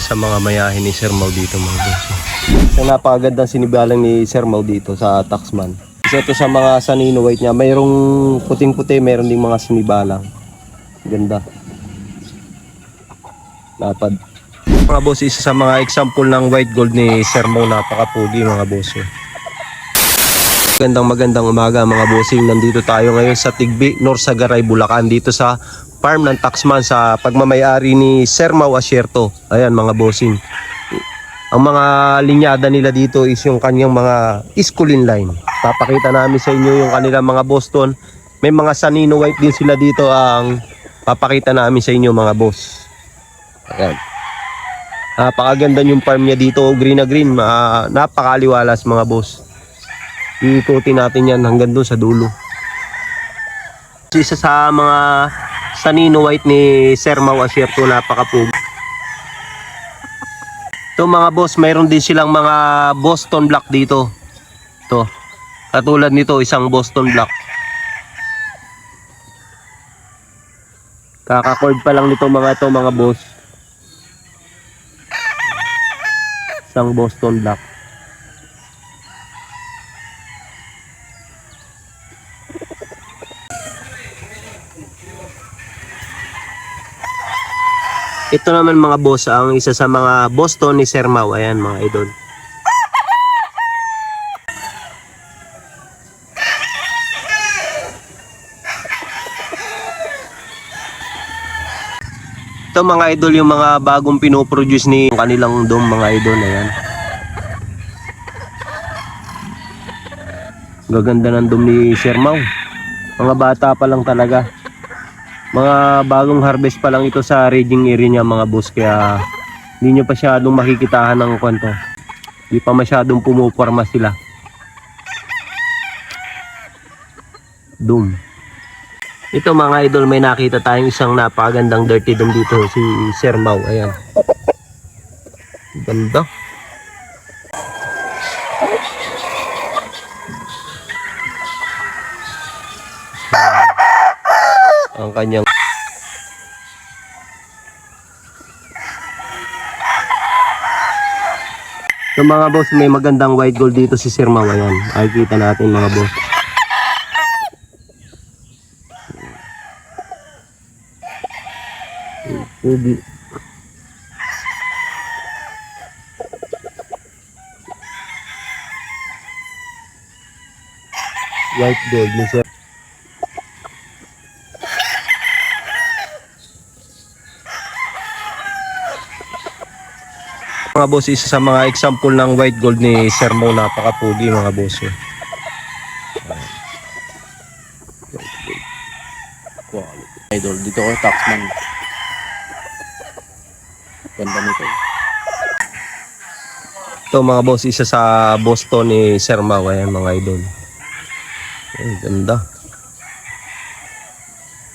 isa sa mga mayahin ni Sir Mau dito mga boss. Isang napakagandang sinibalang ni Sir Mau dito sa Taxman. Isa ito sa mga Sanino White niya. Mayroong puting-puti, mayroon ding mga sinibalang. Ganda. Lapad. Mga boss, isa sa mga example ng white gold ni Sir Mau. Napakapugi mga boss. Magandang umaga mga bossing. Nandito tayo ngayon sa Tigbi, Norsagaray, Bulacan. Dito sa farm ng Taxman sa pagmamayari ni Sir Mau Asierto. Ayan mga bossing. Ang mga linyada nila dito is yung kanyang mga Iskulin line. Papakita namin sa inyo yung kanilang mga Boston. May mga Sanino White din sila dito ang papakita namin sa inyo mga boss. Ayan. Napakaganda yung farm niya dito. Green na green. Napakaliwalas mga boss. Ikutin natin yan hanggang doon sa dulo. Isa sa mga Sanino White ni Sir Mau Asierto, napakapug. Ito mga boss, mayroon din silang mga Boston Black dito. Ito, katulad nito, isang Boston Black. Kakacord pa lang nito mga boss. Isang Boston Black. Ito naman mga boss, ang isa sa mga Boston ni Sir Mau. Ayan mga idol. Ito mga idol yung mga bagong pinoproduce ni kanilang dome mga idol. Ayan. Gaganda ng dome ni Sir Mau. Mga bata pa lang talaga. Mga bagong harvest pa lang ito sa raging area niya mga boss, kaya hindi nyo pa masyadong makikitahan ng kwento. Hindi pa masyadong pumuporma sila. Doom. Ito mga idol, may nakita tayong isang napakagandang dirty doom dito, si Sir Mau. Ayan. Ganda. Ang kanyang so mga boss, may magandang white gold dito si Sir Mau. Ayan, makikita natin mga boss. Pugi. White gold ni Sir. Mga boss, isa sa mga example ng white gold ni Sir Mau. Napakapugi mga boss. Idol, dito ko Taxman. Ganda nito. Ito mga boss, isa sa Boston ni Sir Mau. Ayan mga idol. Ay, ganda.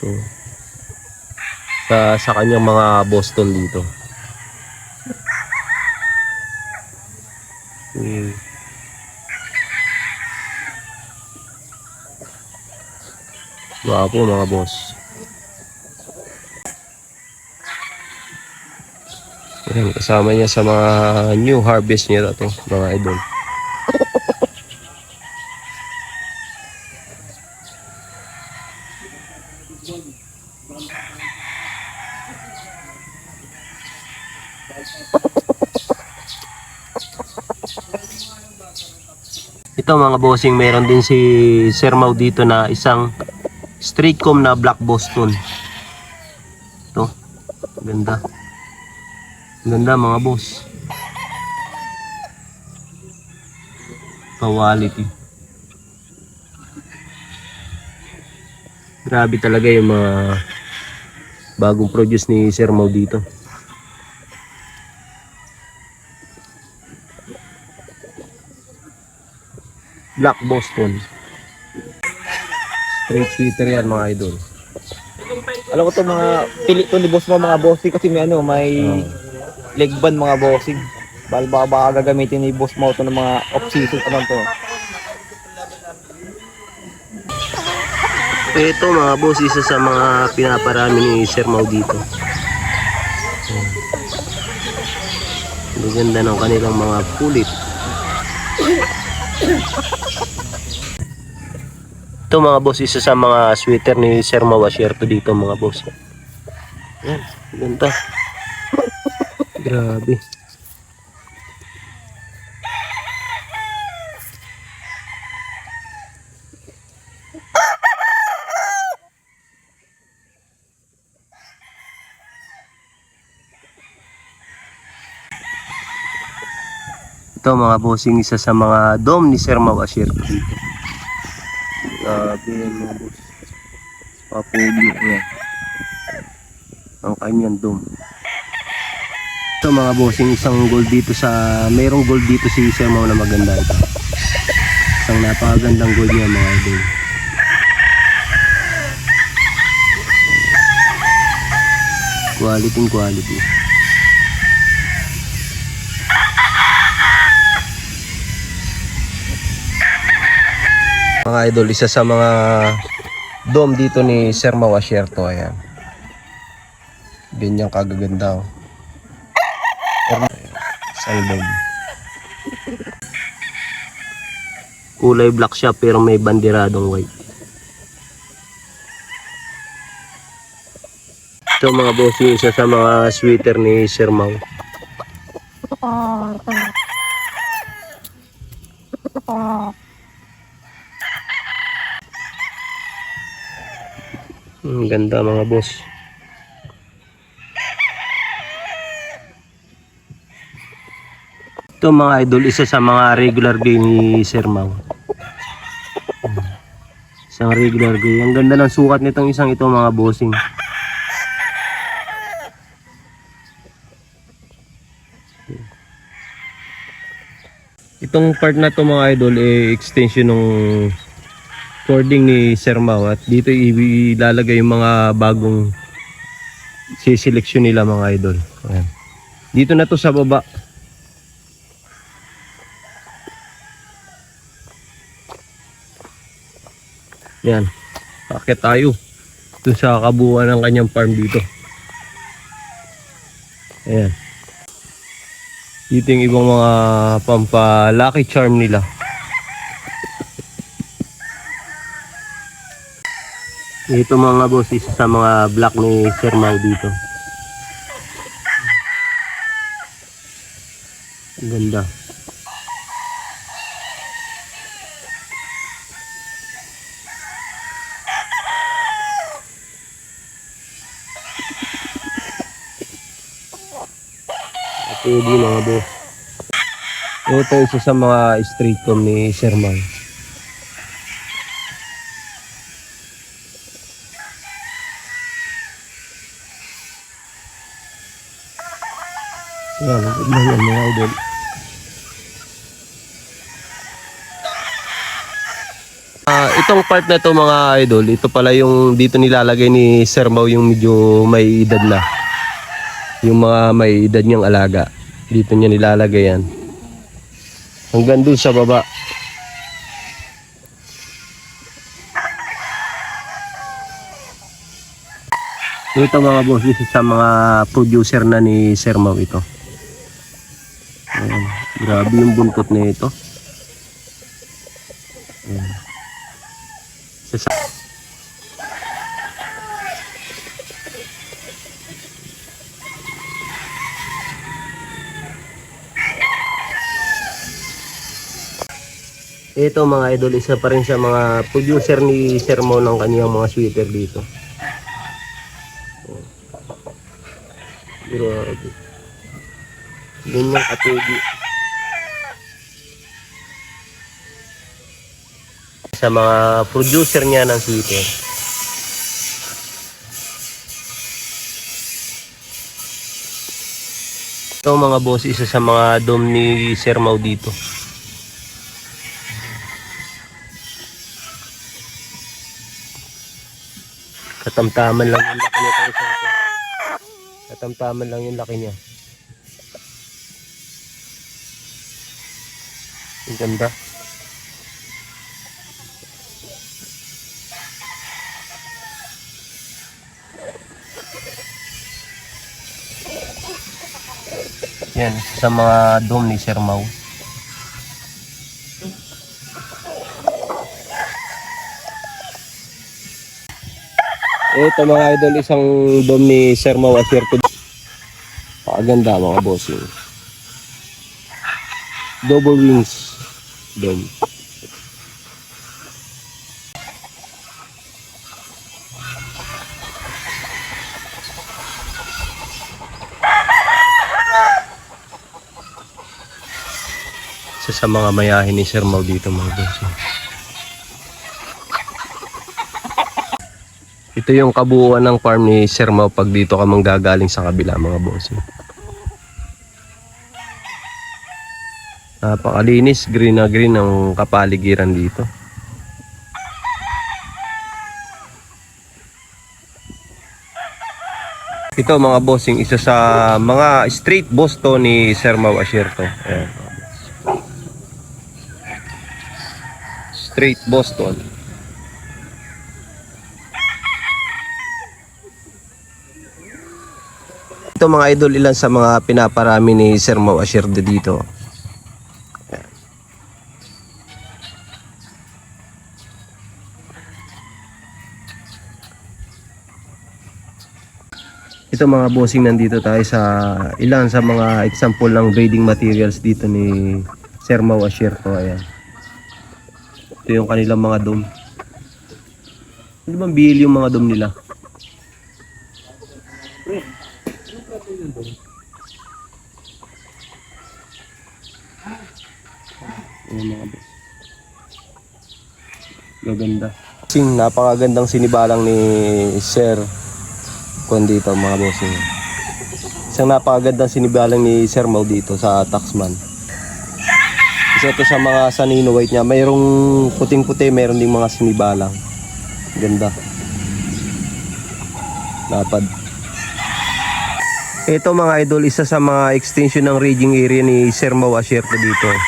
Ito. Sa kanyang mga Boston dito. Wapo mga boss. Ayan, kasama niya sa mga new harvest niya ito mga idol. Ito mga bossing, meron din si Sir Mau dito na isang straight comb na black Boston. Ito, ganda. Ganda mga boss. Quality. Grabe talaga yung mga bagong produce ni Sir Mau dito. Black Boston. Straight sweeter yan mga idol. Alam ko to mga pili to ni boss mo mga bossing kasi may leg band mga bossing. Baka gagamitin ni boss mo to ng mga off-season naman to. Ito mga boss, isa sa mga pinaparami ni Sir Mau dito. Maganda ng kanilang mga pulit. Ito mga boss, isa sa mga sweater ni Sir Mawasierto dito mga boss. Yan, ganda. Grabe. Ito mga bossing, isa sa mga dom ni Sir Mawasierto dito. Grabe yan mga boss. Papuli yan. Ang kanyang dom. Ito mga bossing, isang gold dito sa, mayroong gold dito si Sir Mau na maganda ito. Isang napakagandang gold niya mga idol. Quality. Mga idol, isa sa mga dom dito ni Sir Mawasierto. Ayan. Ganyan kagaganda. Isang dom. Kulay black siya pero may bandiradong white. Ito mga boss, yung isa sa mga sweater ni Sir Mau. Ang ganda mga boss. Ito mga idol, isa sa mga regular gay ni Sir Mau. Isang regular gay. Ang ganda ng sukat nitong isang ito mga bossing. Itong part na to mga idol extension ng cording ni Sir Mau, at dito ilalagay yung mga bagong siseleksyon nila mga idol. Ayan. Dito na to sa baba. Yan. Akit tayo dun sa kabuuan ng kanyang farm dito. Ayan. Dito yung ibang mga pampa-lucky charm nila. Ito mga boss, isa sa mga black ni Sir Mau dito. Ganda. Pwede mga boss. Ito isa sa mga straight comb ni Sir Mau. Yan, yan mga idol. Itong part na to mga idol, ito pala yung dito nilalagay ni Sir Mau yung medyo may edad na. Yung mga may edad niyang alaga. Dito niya nilalagay yan. Hanggang dun sa baba. Ito mga boss, isa sa mga producer na ni Sir Mau ito. Ayan. Grabe yung buntot na ito. Ayan. Ito mga idol, isa pa rin sa mga producer ni Sir Mau ng kaniyang mga sweater dito. Grabe. Ganyan katugi. Sa mga producer niya ng sweater. Ito mga boss, isa sa mga dom ni Sir Mau dito. Katamtaman lang yung laki niya. Katamtaman lang yung laki niya. Ang ganda. Yan, sa mga dome ni Sir Mau. Ito mga idol, isang dome ni Sir Mau Asierto. Pakaganda mga bossing. Double wings dome. Isa sa mga mayahin ni Sir Mau dito mga bossing. Ito yung kabuuan ng farm ni Sir Mau pag dito ka manggagaling sa kabila mga bossing. Napakalinis, green na green ang kapaligiran dito. Ito mga bossing, isa sa mga straight boss to ni Sir Mau Asierto. Ayan. Straight boss to. Ito mga idol, ilan sa mga pinaparami ni Sir Mau Asierto dito. Ayan. Ito mga bossing, nandito tayo sa ilan sa mga example ng breeding materials dito ni Sir Mau Asierto. Ayan. Ito yung kanilang mga dome. Hindi bang bihil yung mga dome nila? Ayan mga boss. Gaganda. Napakagandang sinibalang ni Sir Kung dito mga bossing. Isang napakagandang sinibalang ni Sir Mau dito sa Taxman. Isa ito sa mga Sanino White niya. Mayroong puting-puti, mayroon ding mga sinibalang. Ganda. Lapad. Ito mga idol, isa sa mga extension ng raging area ni Sir Mau Asierto dito. Ayan.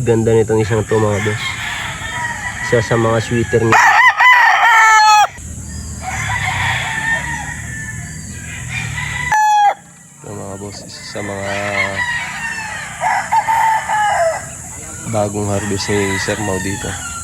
Ganda nitong isang to mga boss. Isa sa mga sweater niya. Ito mga boss, isa sa mga bagong harvest ni Sir Mau dito.